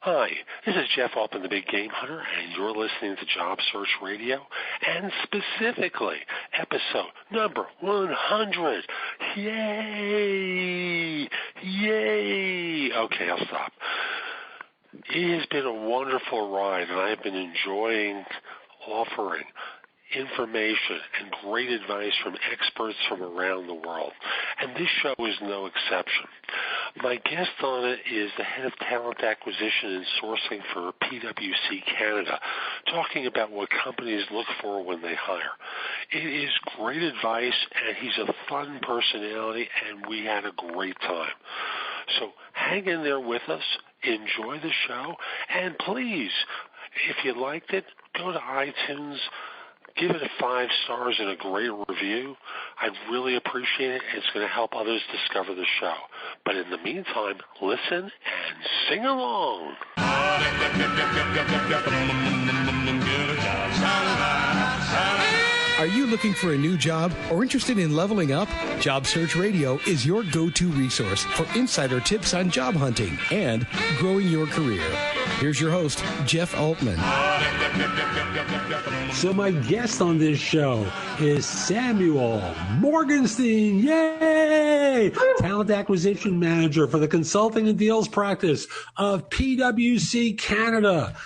Hi, this is Jeff Altman, the Big Game Hunter, and you're listening to Job Search Radio, and specifically episode number 100. Yay! Yay! Okay, I'll stop. It has been a wonderful ride, and I've been enjoying offering information and great advice from experts from around the world. And this show is no exception. My guest on it is the head of talent acquisition and sourcing for PwC Canada, talking about what companies look for when they hire. It is great advice, and he's a fun personality, and we had a great time. So hang in there with us, enjoy the show, and please, if you liked it, go to iTunes, give it 5 stars and a great review. I'd really appreciate it. It's going to help others discover the show. But in the meantime, listen and sing along. Are you looking for a new job or interested in leveling up? Job Search Radio is your go-to resource for insider tips on job hunting and growing your career. Here's your host, Jeff Altman. So my guest on this show is Samuel Morgenstein. Yay! Talent Acquisition Manager for the Consulting and Deals Practice of PwC Canada.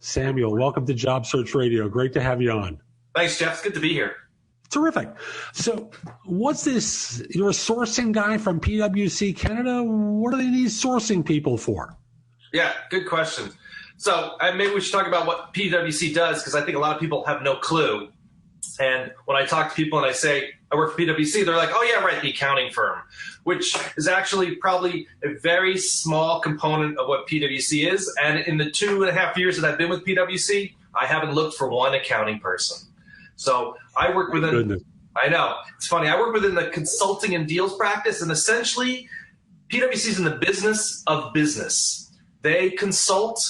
Samuel, welcome to Job Search Radio. Great to have you on. Thanks, Jeff. It's good to be here. Terrific. So what's this? You're a sourcing guy from PwC Canada. What do they need sourcing people for? Yeah, good question. So maybe we should talk about what PwC does, because I think a lot of people have no clue. And when I talk to people and I say I work for PwC, they're like, oh, yeah, right, the accounting firm, which is actually probably a very small component of what PwC is. And in the 2.5 years that I've been with PwC, I haven't looked for one accounting person. So I work within, I know, it's funny, I work within the consulting and deals practice, and essentially PwC is in the business of business. They consult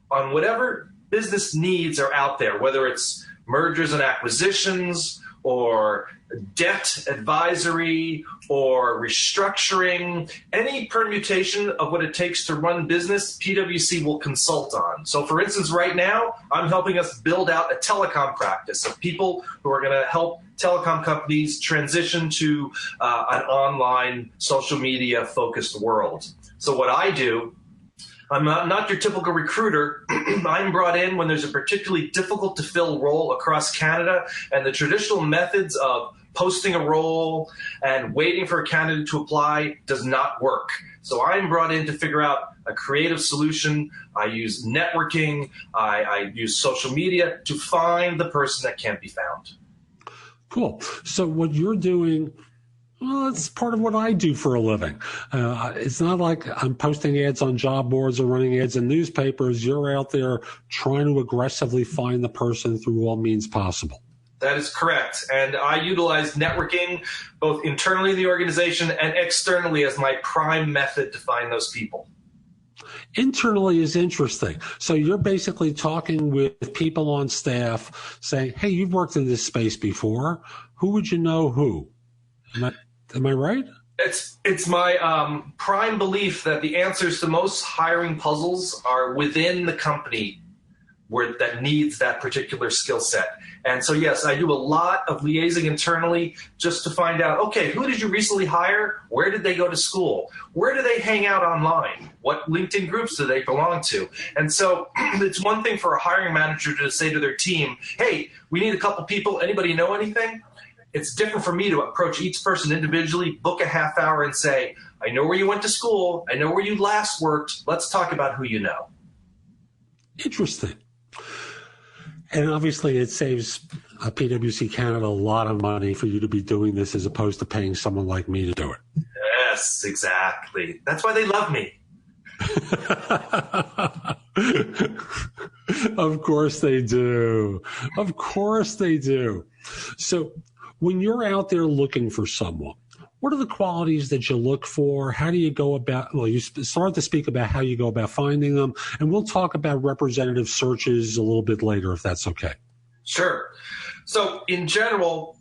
on whatever business needs are out there, whether it's mergers and acquisitions or debt advisory or restructuring, any permutation of what it takes to run business, PwC will consult on. So for instance, right now, I'm helping us build out a telecom practice of people who are going to help telecom companies transition to an online social media focused world. So what I do, I'm not your typical recruiter. I'm brought in when there's a particularly difficult to fill role across Canada, and the traditional methods of posting a role and waiting for a candidate to apply does not work. So I'm brought in to figure out a creative solution. I use networking. I use social media to find the person that can't be found. Cool. So what you're doing, well, it's part of what I do for a living. It's not like I'm posting ads on job boards or running ads in newspapers. You're out there trying to aggressively find the person through all means possible. That is correct. And I utilize networking both internally in the organization and externally as my prime method to find those people. Internally is interesting. So you're basically talking with people on staff saying, hey, you've worked in this space before. Who would you know who? Am I right? It's my prime belief that the answers to most hiring puzzles are within the company that needs that particular skill set. And so, yes, I do a lot of liaising internally just to find out, okay, who did you recently hire? Where did they go to school? Where do they hang out online? What LinkedIn groups do they belong to? And so it's one thing for a hiring manager to say to their team, hey, we need a couple people. Anybody know anything? It's different for me to approach each person individually, book a half hour and say, I know where you went to school. I know where you last worked. Let's talk about who you know. Interesting. And obviously it saves PwC Canada a lot of money for you to be doing this as opposed to paying someone like me to do it. Yes, exactly. That's why they love me. Of course they do. Of course they do. So when you're out there looking for someone, what are the qualities that you look for? How do you go about, well, you started to speak about how you go about finding them, and we'll talk about representative searches a little bit later, if that's okay. Sure. So in general,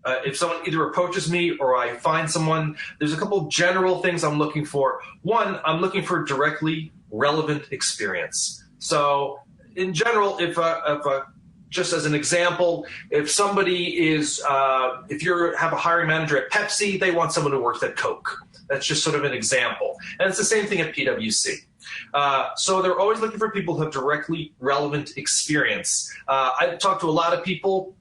if someone either approaches me or I find someone, there's a couple general things I'm looking for. One, I'm looking for directly relevant experience. So in general, if just as an example, if somebody is, if you have a hiring manager at Pepsi, they want someone who works at Coke. That's just sort of an example. And it's the same thing at PwC. So they're always looking for people who have directly relevant experience. I talk to a lot of people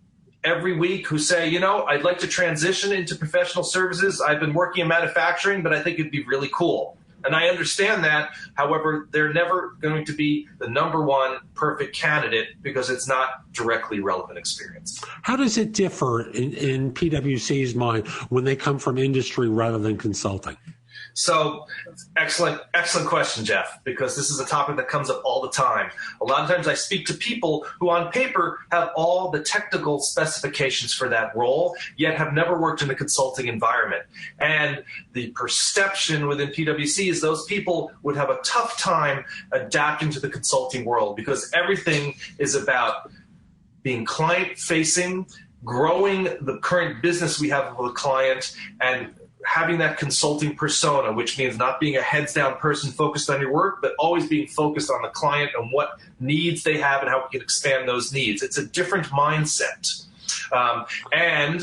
every week who say, I'd like to transition into professional services. I've been working in manufacturing, but I think it'd be really cool. And I understand that. However, they're never going to be the number one perfect candidate because it's not directly relevant experience. How does it differ in PwC's mind when they come from industry rather than consulting? So excellent question, Jeff, because this is a topic that comes up all the time. A lot of times I speak to people who on paper have all the technical specifications for that role, yet have never worked in a consulting environment. And the perception within PwC is those people would have a tough time adapting to the consulting world because everything is about being client-facing, growing the current business we have with a client, and having that consulting persona, which means not being a heads-down person focused on your work, but always being focused on the client and what needs they have and how we can expand those needs. It's a different mindset. And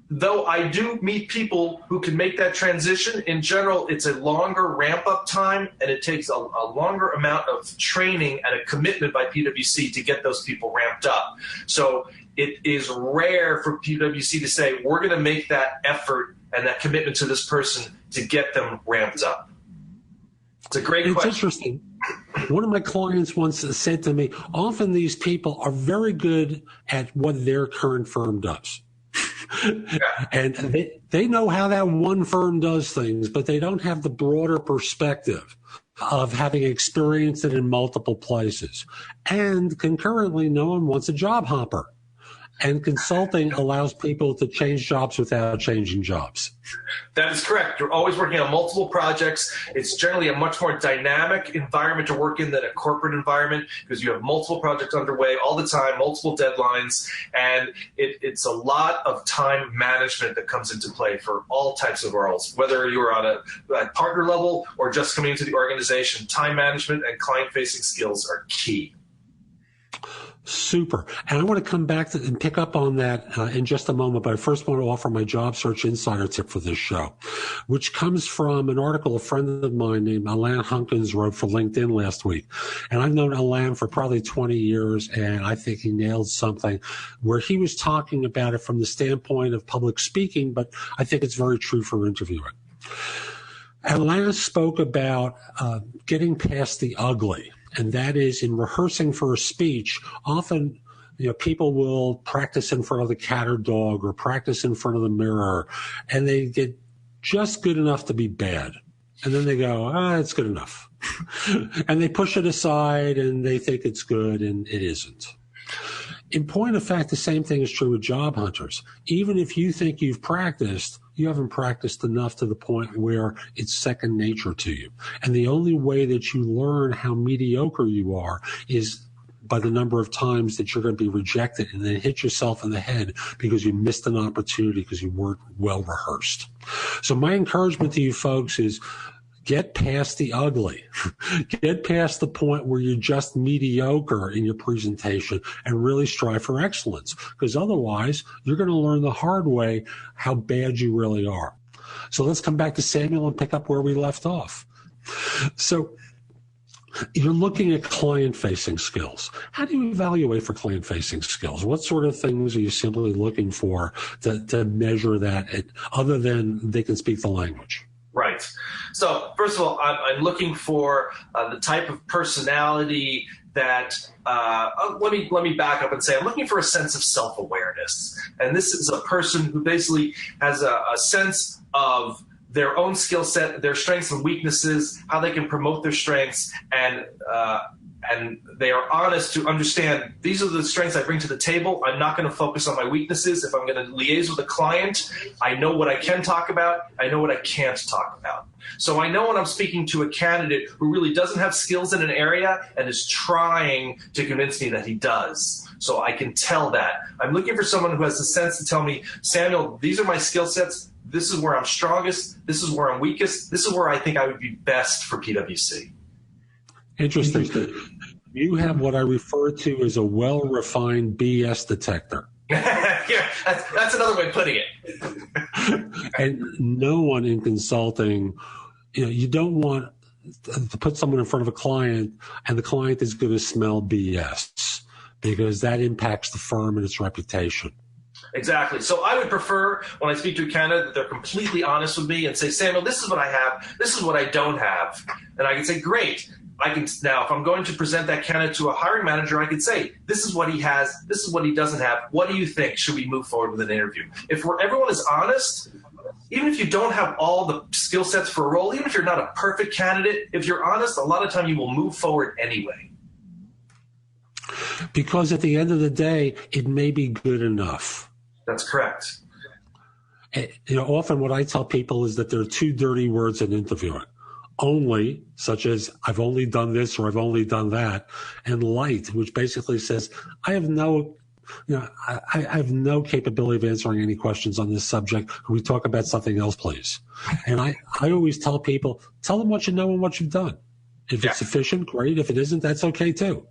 though I do meet people who can make that transition, in general, it's a longer ramp-up time, and it takes a longer amount of training and a commitment by PwC to get those people ramped up. So it is rare for PwC to say, we're going to make that effort and that commitment to this person to get them ramped up. It's a great question. It's interesting. One of my clients once said to me, often these people are very good at what their current firm does. Yeah. And they know how that one firm does things, but they don't have the broader perspective of having experienced it in multiple places. And concurrently, no one wants a job hopper. And consulting allows people to change jobs without changing jobs. That is correct. You're always working on multiple projects. It's generally a much more dynamic environment to work in than a corporate environment because you have multiple projects underway all the time, multiple deadlines, and it's a lot of time management that comes into play for all types of roles, whether you're on a partner level or just coming into the organization. Time management and client-facing skills are key. Super. And I want to come back and pick up on that in just a moment, but I first want to offer my job search insider tip for this show, which comes from an article a friend of mine named Altman Hunkins wrote for LinkedIn last week. And I've known Altman for probably 20 years, and I think he nailed something where he was talking about it from the standpoint of public speaking, but I think it's very true for interviewing. Altman spoke about getting past the ugly. And that is in rehearsing for a speech, often people will practice in front of the cat or dog or practice in front of the mirror, and they get just good enough to be bad. And then they go, it's good enough. And they push it aside and they think it's good, and it isn't. In point of fact, the same thing is true with job hunters. Even if you think you've practiced, you haven't practiced enough to the point where it's second nature to you. And the only way that you learn how mediocre you are is by the number of times that you're going to be rejected and then hit yourself in the head because you missed an opportunity because you weren't well rehearsed. So my encouragement to you folks is get past the ugly. Get past the point where you're just mediocre in your presentation and really strive for excellence, because otherwise you're going to learn the hard way how bad you really are. So let's come back to Samuel and pick up where we left off. So you're looking at client-facing skills. How do you evaluate for client-facing skills? What sort of things are you simply looking for to measure that other than they can speak the language? Right. So first of all, I'm looking for the type of personality that let me back up and say I'm looking for a sense of self-awareness. And this is a person who basically has a sense of their own skill set, their strengths and weaknesses, how they can promote their strengths, and they are honest to understand these are the strengths I bring to the table. I'm not going to focus on my weaknesses. If I'm going to liaise with a client, I know what I can talk about. I know what I can't talk about. So I know when I'm speaking to a candidate who really doesn't have skills in an area and is trying to convince me that he does. So I can tell that. I'm looking for someone who has the sense to tell me, Samuel, these are my skill sets. This is where I'm strongest. This is where I'm weakest. This is where I think I would be best for PwC. Interesting. You have what I refer to as a well-refined BS detector. Yeah, that's another way of putting it. And no one in consulting, you don't want to put someone in front of a client and the client is going to smell BS, because that impacts the firm and its reputation. Exactly. So I would prefer, when I speak to a candidate, that they're completely honest with me and say, Samuel, this is what I have, this is what I don't have. And I can say, great. Now, if I'm going to present that candidate to a hiring manager, I can say, this is what he has, this is what he doesn't have. What do you think? Should we move forward with an interview? If everyone is honest, even if you don't have all the skill sets for a role, even if you're not a perfect candidate, if you're honest, a lot of time you will move forward anyway. Because at the end of the day, it may be good enough. That's correct. Often what I tell people is that there are two dirty words in interviewing. Only, such as I've only done this or I've only done that, and light, which basically says I have no capability of answering any questions on this subject. Can we talk about something else, please? And I always tell people, tell them what you know and what you've done. If it's sufficient, great. If it isn't, that's okay too.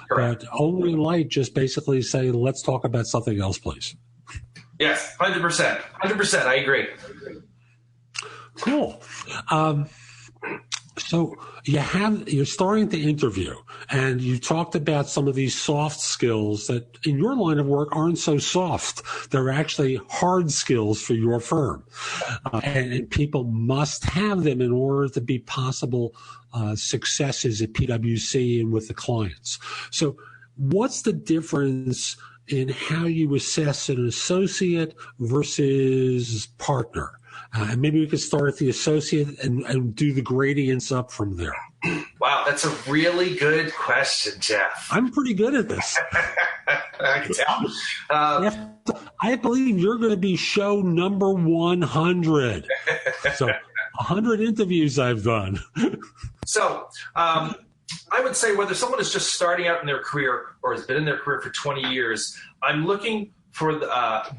Correct. But only light just basically say, let's talk about something else, please. Yes, 100%. 100%. I agree. Cool. So you're starting to interview, and you talked about some of these soft skills that in your line of work aren't so soft. They're actually hard skills for your firm. And people must have them in order to be possible successes at PwC and with the clients. So what's the difference in how you assess an associate versus partner? And maybe we could start at the associate and do the gradients up from there. Wow, that's a really good question, Jeff. I'm pretty good at this. I can tell. I believe you're going to be show number 100. So 100 interviews I've done. So I would say whether someone is just starting out in their career or has been in their career for 20 years, I'm looking for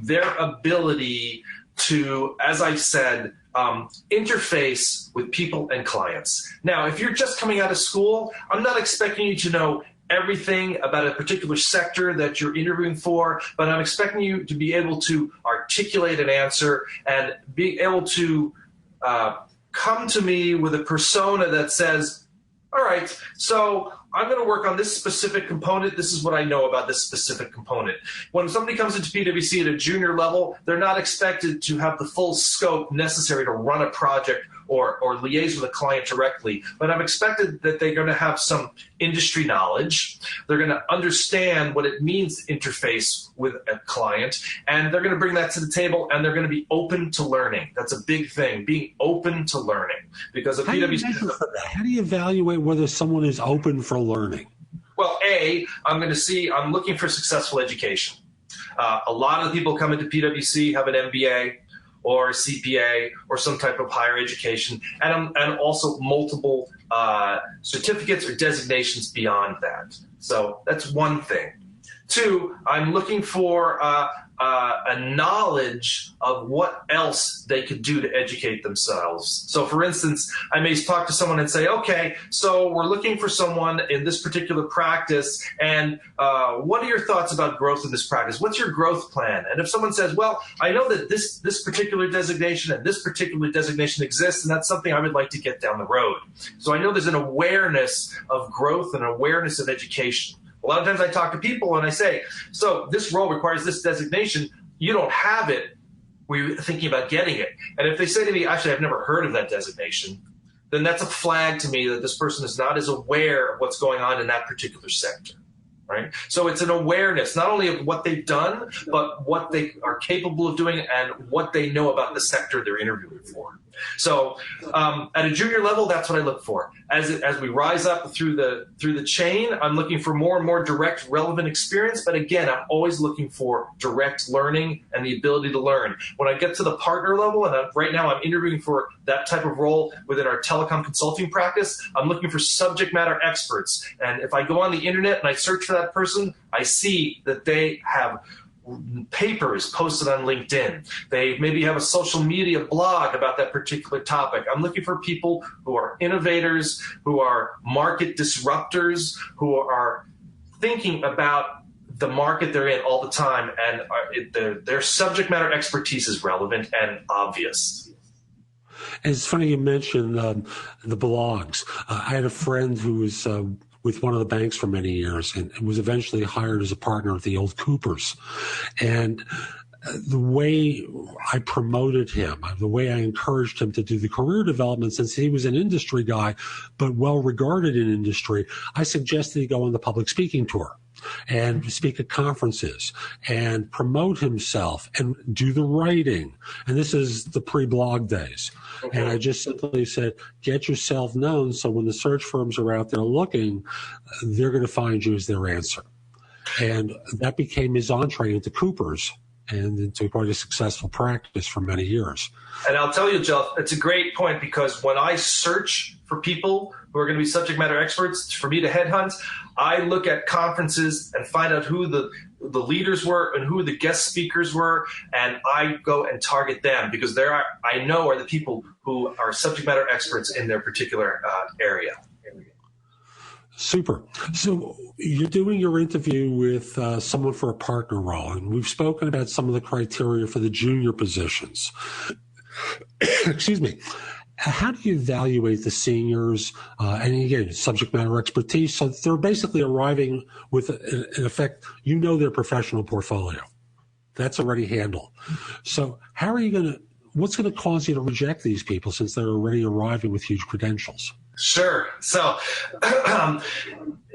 their ability to, as I've said, interface with people and clients. Now, if you're just coming out of school, I'm not expecting you to know everything about a particular sector that you're interviewing for, but I'm expecting you to be able to articulate an answer and be able to come to me with a persona that says, all right, so I'm going to work on this specific component. This is what I know about this specific component. When somebody comes into PwC at a junior level, they're not expected to have the full scope necessary to run a project or liaise with a client directly. But I'm expected that they're going to have some industry knowledge. They're going to understand what it means to interface with a client, and they're going to bring that to the table, and they're going to be open to learning. That's a big thing, being open to learning. Because of PwC. How do you evaluate whether someone is open for learning? Well, I'm looking for successful education. A lot of the people come into PwC have an MBA or a CPA or some type of higher education, and also multiple certificates or designations beyond that. So that's one thing. Two, I'm looking for a knowledge of what else they could do to educate themselves. So for instance, I may talk to someone and say, okay, so we're looking for someone in this particular practice, and what are your thoughts about growth in this practice? What's your growth plan? And if someone says, well, I know that this particular designation and this particular designation exists, and that's something I would like to get down the road. So I know there's an awareness of growth and an awareness of education. A lot of times I talk to people and I say, so this role requires this designation. You don't have it. We're thinking about getting it. And if they say to me, actually, I've never heard of that designation, then that's a flag to me that this person is not as aware of what's going on in that particular sector. Right? So it's an awareness, not only of what they've done, but what they are capable of doing and what they know about the sector they're interviewing for. So at a junior level, that's what I look for. As we rise up through the chain, I'm looking for more and more direct, relevant experience. But again, I'm always looking for direct learning and the ability to learn. When I get to the partner level, and right now I'm interviewing for that type of role within our telecom consulting practice, I'm looking for subject matter experts. And if I go on the internet and I search for that person, I see that they have papers posted on LinkedIn. They maybe have a social media blog about that particular topic. I'm looking for people who are innovators, who are market disruptors, who are thinking about the market they're in all the time, and their subject matter expertise is relevant and obvious. And it's funny you mentioned the blogs. I had a friend who was with one of the banks for many years and was eventually hired as a partner at the old Coopers. And the way I promoted him, the way I encouraged him to do the career development, since he was an industry guy, but well regarded in industry, I suggested he go on the public speaking tour and speak at conferences and promote himself and do the writing. And this is the pre-blog days. Okay. And I just simply said, get yourself known so when the search firms are out there looking, they're going to find you as their answer. And that became his entree into Coopers and into quite a successful practice for many years. And I'll tell you, Jeff, it's a great point, because when I search for people who are going to be subject matter experts for me to headhunt, I look at conferences and find out who the leaders were and who the guest speakers were, and I go and target them, because I know are the people who are subject matter experts in their particular area. Super. So you're doing your interview with someone for a partner role, and we've spoken about some of the criteria for the junior positions. Excuse me. How do you evaluate the seniors, and again, subject matter expertise? So they're basically arriving with, in effect, their professional portfolio. That's already handled. So how are you what's going to cause you to reject these people since they're already arriving with huge credentials? Sure. So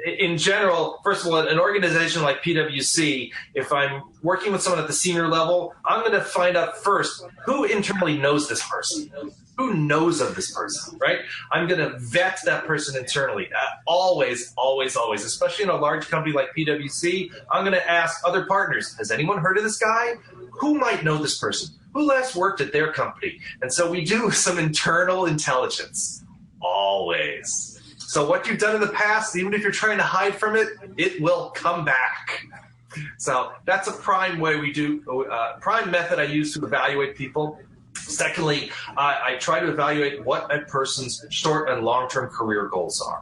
in general, first of all, an organization like PwC, if I'm working with someone at the senior level, I'm going to find out first who internally knows this person. Who knows of this person, right? I'm going to vet that person internally. Always, always, always, especially in a large company like PwC, I'm going to ask other partners, has anyone heard of this guy? Who might know this person? Who last worked at their company? And so we do some internal intelligence, always. So what you've done in the past, even if you're trying to hide from it, it will come back. So that's a prime way we do, prime method I use to evaluate people. Secondly, I try to evaluate what a person's short and long-term career goals are.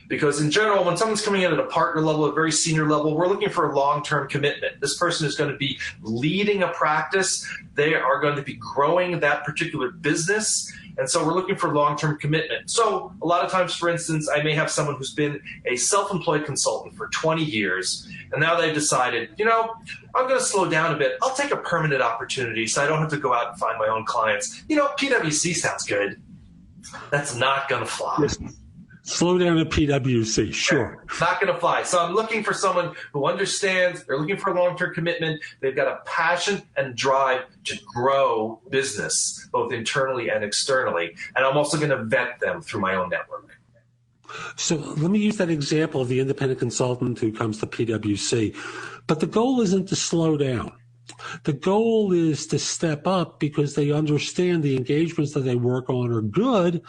Because in general, when someone's coming in at a partner level, a very senior level, we're looking for a long-term commitment. This person is going to be leading a practice. They are going to be growing that particular business. And so we're looking for long-term commitment. So a lot of times, for instance, I may have someone who's been a self-employed consultant for 20 years, and now they've decided, I'm going to slow down a bit. I'll take a permanent opportunity so I don't have to go out and find my own clients. PwC sounds good. That's not going to fly. Yes. Slow down at PwC, sure. Not going to fly. So I'm looking for someone who understands, they're looking for a long-term commitment, they've got a passion and drive to grow business, both internally and externally, and I'm also going to vet them through my own network. So let me use that example of the independent consultant who comes to PwC, but the goal isn't to slow down. The goal is to step up because they understand the engagements that they work on are good,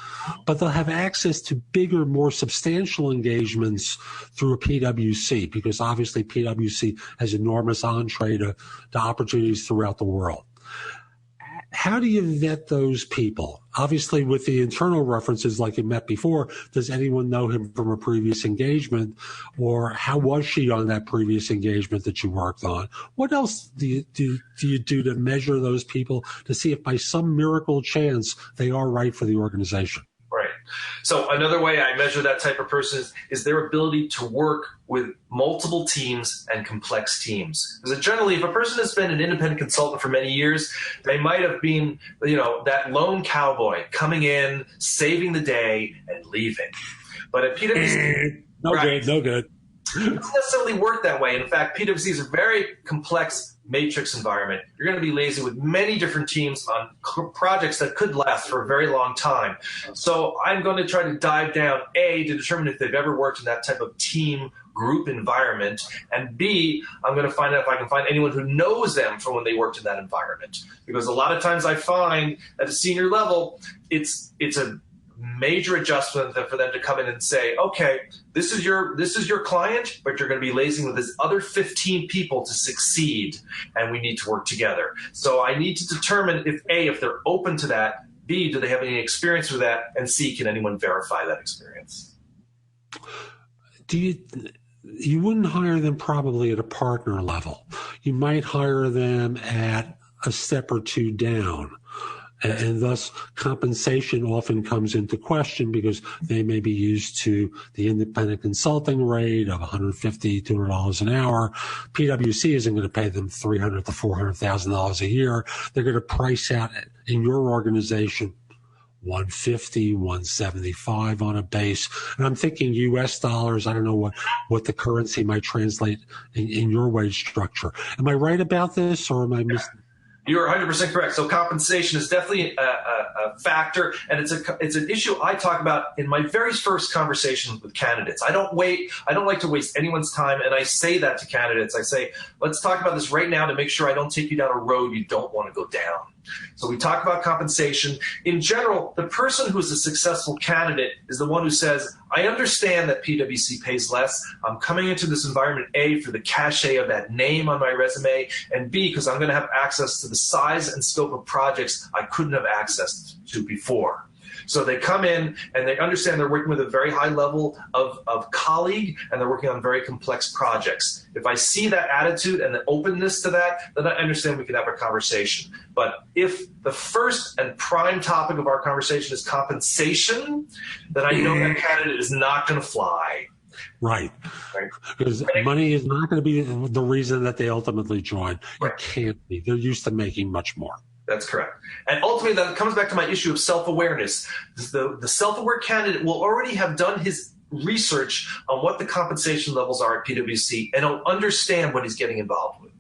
but they'll have access to bigger, more substantial engagements through a PwC, because obviously PwC has enormous entree to opportunities throughout the world. How do you vet those people? Obviously, with the internal references like you met before, does anyone know him from a previous engagement? Or how was she on that previous engagement that you worked on? What else do you do to measure those people to see if by some miracle chance they are right for the organization? Right. So another way I measure that type of person is their ability to work with multiple teams and complex teams. Because generally, if a person has been an independent consultant for many years, they might have been, that lone cowboy coming in, saving the day, and leaving. But at PwC, no good. It doesn't necessarily work that way. In fact, PwC is a very complex matrix environment. You're going to be liaising with many different teams on projects that could last for a very long time. So I'm going to try to dive down, A, to determine if they've ever worked in that type of team group environment, and B, I'm going to find out if I can find anyone who knows them from when they worked in that environment. Because a lot of times I find at a senior level, it's a major adjustment for them to come in and say, okay, this is your client, but you're going to be liaising with this other 15 people to succeed, and we need to work together. So I need to determine if A, if they're open to that, B, do they have any experience with that, and C, can anyone verify that experience? You wouldn't hire them probably at a partner level. You might hire them at a step or two down. And thus compensation often comes into question because they may be used to the independent consulting rate of $150, $200 an hour. PwC isn't going to pay them $300,000 to $400,000 a year. They're going to price out in your organization $150, $175 on a base. And I'm thinking US dollars. I don't know what the currency might translate in your wage structure. Am I right about this, or am I missing? You're 100% correct. So compensation is definitely a factor, and it's an issue I talk about in my very first conversations with candidates. I don't like to waste anyone's time, and I say that to candidates. I say, let's talk about this right now to make sure I don't take you down a road you don't want to go down. So we talk about compensation. In general, the person who is a successful candidate is the one who says, I understand that PwC pays less. I'm coming into this environment, A, for the cachet of that name on my resume, and B, because I'm going to have access to the size and scope of projects I couldn't have access to before. So they come in and they understand they're working with a very high level of colleague, and they're working on very complex projects. If I see that attitude and the openness to that, then I understand we can have a conversation. But if the first and prime topic of our conversation is compensation, then I know that candidate is not going to fly. Right. Because money is not going to be the reason that they ultimately join. Right. It can't be. They're used to making much more. That's correct. And ultimately, that comes back to my issue of self-awareness. The self-aware candidate will already have done his research on what the compensation levels are at PwC, and he'll understand what he's getting involved with.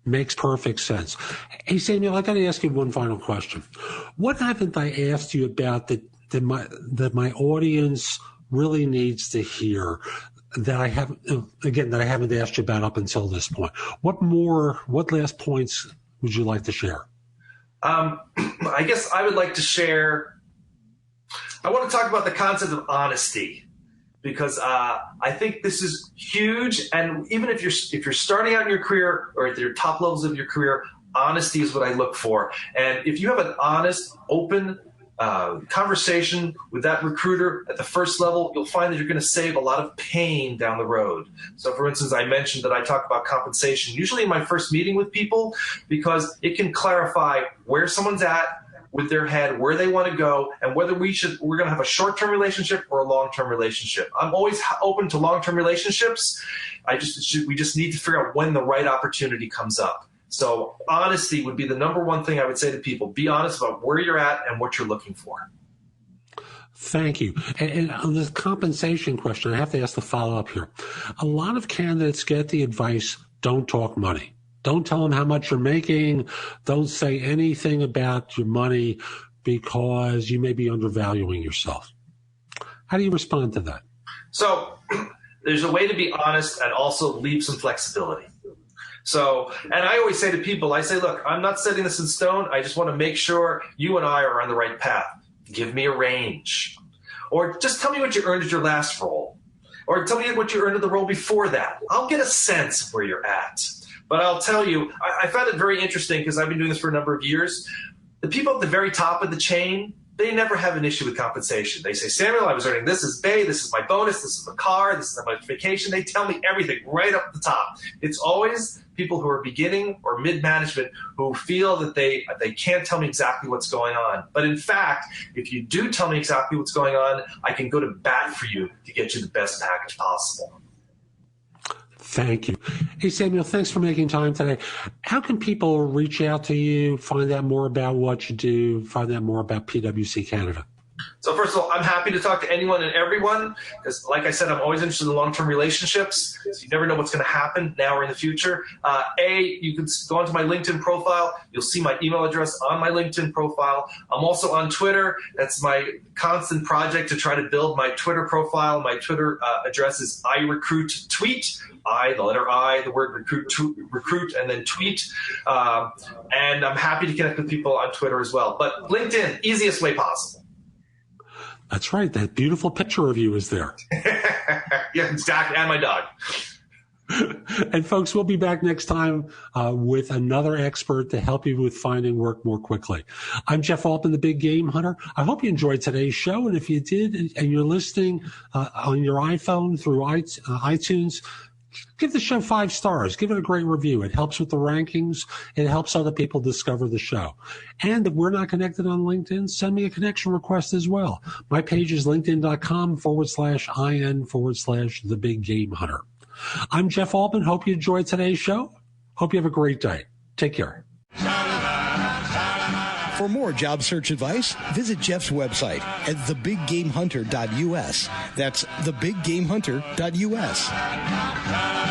Makes perfect sense. Hey, Samuel, I got to ask you one final question. What haven't I asked you about that my audience really needs to hear that I haven't asked you about up until this point? What last points would you like to share? I guess I would like to share, I want to talk about the concept of honesty, because I think this is huge. And even if you're starting out in your career or at your top levels of your career, honesty is what I look for. And if you have an honest, open conversation with that recruiter at the first level, you'll find that you're going to save a lot of pain down the road. So for instance, I mentioned that I talk about compensation usually in my first meeting with people, because it can clarify where someone's at with their head, where they want to go, and whether we're going to have a short-term relationship or a long-term relationship. I'm always open to long-term relationships. We just need to figure out when the right opportunity comes up. So honesty would be the number one thing I would say to people. Be honest about where you're at and what you're looking for. Thank you. And on the compensation question, I have to ask the follow-up here. A lot of candidates get the advice, don't talk money. Don't tell them how much you're making. Don't say anything about your money because you may be undervaluing yourself. How do you respond to that? So there's a way to be honest and also leave some flexibility. So, and I always say to people, I say, look, I'm not setting this in stone. I just want to make sure you and I are on the right path. Give me a range. Or just tell me what you earned at your last role. Or tell me what you earned at the role before that. I'll get a sense of where you're at. But I'll tell you, I found it very interesting because I've been doing this for a number of years. The people at the very top of the chain, they never have an issue with compensation. They say, Samuel, I was earning this is pay, this is my bonus, this is my car, this is my vacation. They tell me everything right up the top. It's always people who are beginning or mid-management who feel that they can't tell me exactly what's going on. But in fact, if you do tell me exactly what's going on, I can go to bat for you to get you the best package possible. Thank you. Hey, Samuel, thanks for making time today. How can people reach out to you, find out more about what you do, find out more about PwC Canada? So first of all, I'm happy to talk to anyone and everyone because, like I said, I'm always interested in long-term relationships. So you never know what's going to happen now or in the future. You can go onto my LinkedIn profile. You'll see my email address on my LinkedIn profile. I'm also on Twitter. That's my constant project to try to build my Twitter profile. My Twitter address is iRecruitTweet. The letter I, the word recruit, and then tweet. And I'm happy to connect with people on Twitter as well. But LinkedIn, easiest way possible. That's right. That beautiful picture of you is there. Yeah, exactly. And my dog. And folks, we'll be back next time with another expert to help you with finding work more quickly. I'm Jeff Altman, the Big Game Hunter. I hope you enjoyed today's show. And if you did, and you're listening on your iPhone through iTunes, give the show 5 stars. Give it a great review. It helps with the rankings. It helps other people discover the show. And if we're not connected on LinkedIn, send me a connection request as well. My page is linkedin.com/IN/The Big Game Hunter. I'm Jeff Altman. Hope you enjoyed today's show. Hope you have a great day. Take care. For more job search advice, visit Jeff's website at thebiggamehunter.us. That's thebiggamehunter.us.